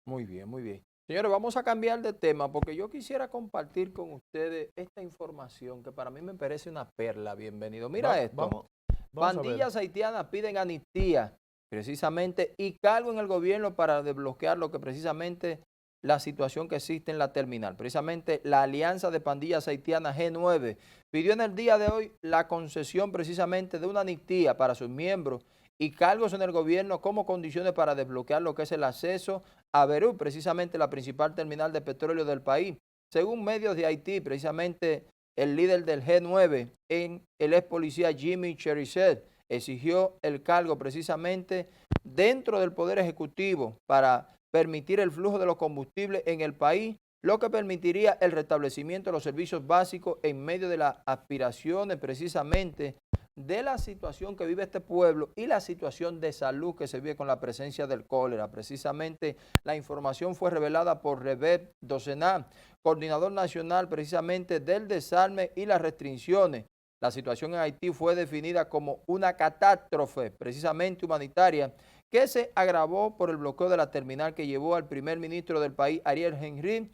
Muy bien, muy bien. Señores, vamos a cambiar de tema porque yo quisiera compartir con ustedes esta información que para mí me parece una perla. Bienvenido. Mira esto. Vamos, vamos a ver. Pandillas haitianas piden amnistía, precisamente, y cargo en el gobierno para desbloquear lo que precisamente la situación que existe en la terminal. Precisamente la Alianza de Pandillas Haitianas G9 pidió en el día de hoy la concesión precisamente de una amnistía para sus miembros y cargos en el gobierno como condiciones para desbloquear lo que es el acceso a Berú, precisamente la principal terminal de petróleo del país. Según medios de Haití, precisamente el líder del G9, el ex policía Jimmy Cherichet, exigió el cargo precisamente dentro del Poder Ejecutivo para permitir el flujo de los combustibles en el país, lo que permitiría el restablecimiento de los servicios básicos en medio de las aspiraciones precisamente de la situación que vive este pueblo y la situación de salud que se vive con la presencia del cólera. Precisamente la información fue revelada por Rebet Dosená, coordinador nacional precisamente del desarme y las restricciones. La situación en Haití fue definida como una catástrofe precisamente humanitaria que se agravó por el bloqueo de la terminal que llevó al primer ministro del país, Ariel Henry,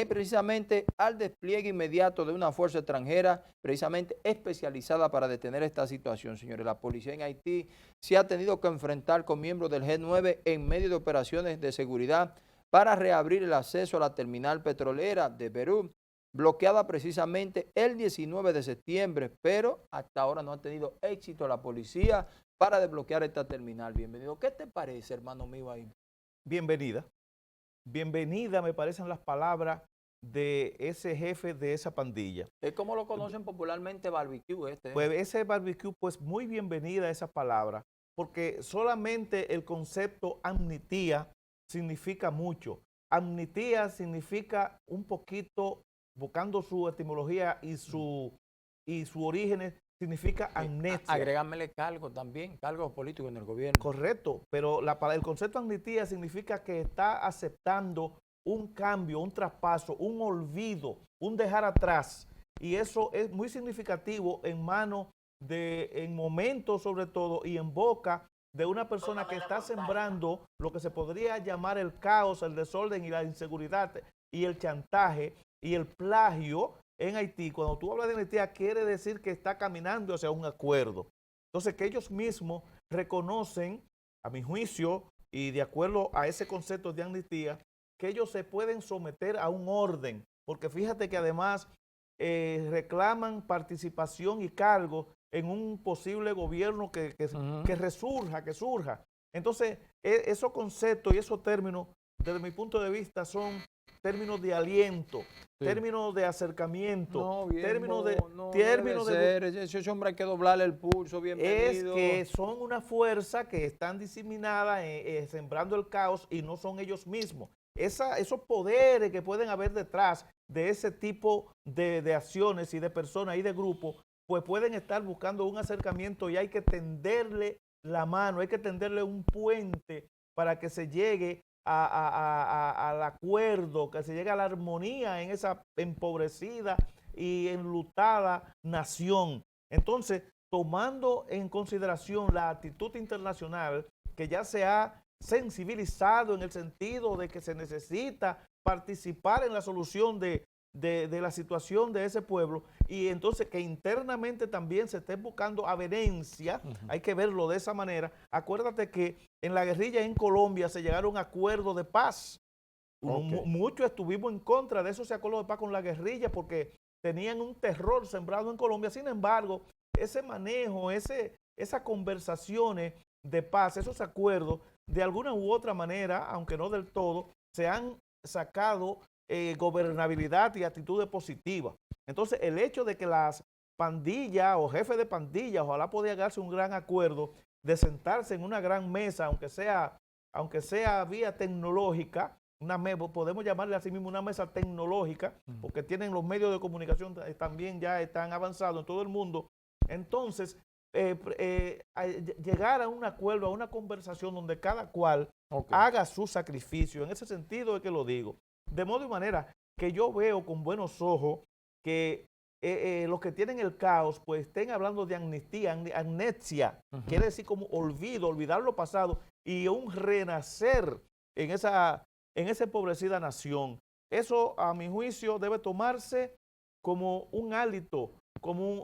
precisamente al despliegue inmediato de una fuerza extranjera precisamente especializada para detener esta situación, señores. La policía en Haití se ha tenido que enfrentar con miembros del G9 en medio de operaciones de seguridad para reabrir el acceso a la terminal petrolera de Berú, bloqueada precisamente el 19 de septiembre, pero hasta ahora no ha tenido éxito la policía para desbloquear esta terminal. Bienvenido. ¿Qué te parece, hermano mío, ahí? Bienvenida. Bienvenida, me parecen las palabras de ese jefe de esa pandilla. Es como lo conocen popularmente barbecue Pues ese barbecue, pues muy bienvenida esa palabra, porque solamente el concepto amnistía significa mucho. Amnistía significa un poquito, buscando su etimología y su origen, significa amnesia. Agrégamele cargo también, cargos políticos en el gobierno. Correcto, pero el concepto de amnistía significa que está aceptando un cambio, un traspaso, un olvido, un dejar atrás. Y eso es muy significativo en momentos sobre todo y en boca de una persona que está sembrando lo que se podría llamar el caos, el desorden y la inseguridad y el chantaje y el plagio en Haití. Cuando tú hablas de amnistía, quiere decir que está caminando hacia un acuerdo. Entonces, que ellos mismos reconocen, a mi juicio, y de acuerdo a ese concepto de amnistía, que ellos se pueden someter a un orden, porque fíjate que además reclaman participación y cargo en un posible gobierno que resurja, que surja. Entonces, esos conceptos y esos términos, desde mi punto de vista, son términos de aliento, Sí. términos de acercamiento, No, bien, términos no términos debe ser. Ese hombre hay que doblarle el pulso, es bienvenido. que son una fuerza que están diseminadas, sembrando el caos y no son ellos mismos. Esos poderes que pueden haber detrás de ese tipo de acciones y de personas y de grupos, pues pueden estar buscando un acercamiento y hay que tenderle la mano, hay que tenderle un puente para que se llegue al acuerdo, que se llegue a la armonía en esa empobrecida y enlutada nación. Entonces, tomando en consideración la actitud internacional que ya se ha sensibilizado en el sentido de que se necesita participar en la solución de la situación de ese pueblo y entonces que internamente también se esté buscando avenencia, hay que verlo de esa manera. Acuérdate que en la guerrilla en Colombia se llegaron a acuerdos de paz. Muchos estuvimos en contra de esos acuerdos de paz con la guerrilla porque tenían un terror sembrado en Colombia. Sin embargo, ese manejo, esas conversaciones de paz, esos acuerdos, de alguna u otra manera, aunque no del todo, se han sacado gobernabilidad y actitudes positivas. Entonces, el hecho de que las pandillas o jefes de pandillas, ojalá podía darse un gran acuerdo de sentarse en una gran mesa, aunque sea vía tecnológica, podemos llamarle así mismo una mesa tecnológica, porque tienen los medios de comunicación también ya están avanzados en todo el mundo. Entonces, llegar a un acuerdo, a una conversación donde cada cual haga su sacrificio, en ese sentido es que lo digo. De modo y manera que yo veo con buenos ojos que los que tienen el caos, pues estén hablando de amnistía, amnesia, quiere decir como olvidar lo pasado y un renacer en esa en esa empobrecida nación. Eso, a mi juicio, debe tomarse como un hálito, como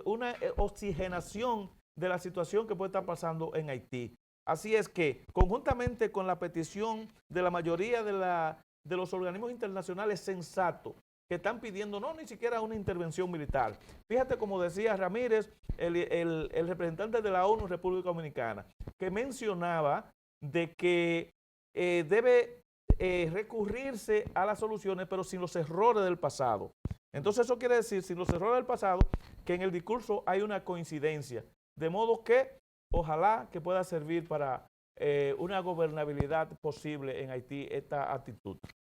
una oxigenación de la situación que puede estar pasando en Haití. Así es que, conjuntamente con la petición de la mayoría de los organismos internacionales sensatos, que están pidiendo no ni siquiera una intervención militar. Fíjate, como decía Ramírez, el representante de la ONU en República Dominicana, que mencionaba de que debe recurrirse a las soluciones, pero sin los errores del pasado. Entonces eso quiere decir, sin los errores del pasado, que en el discurso hay una coincidencia. De modo que ojalá que pueda servir para una gobernabilidad posible en Haití esta actitud.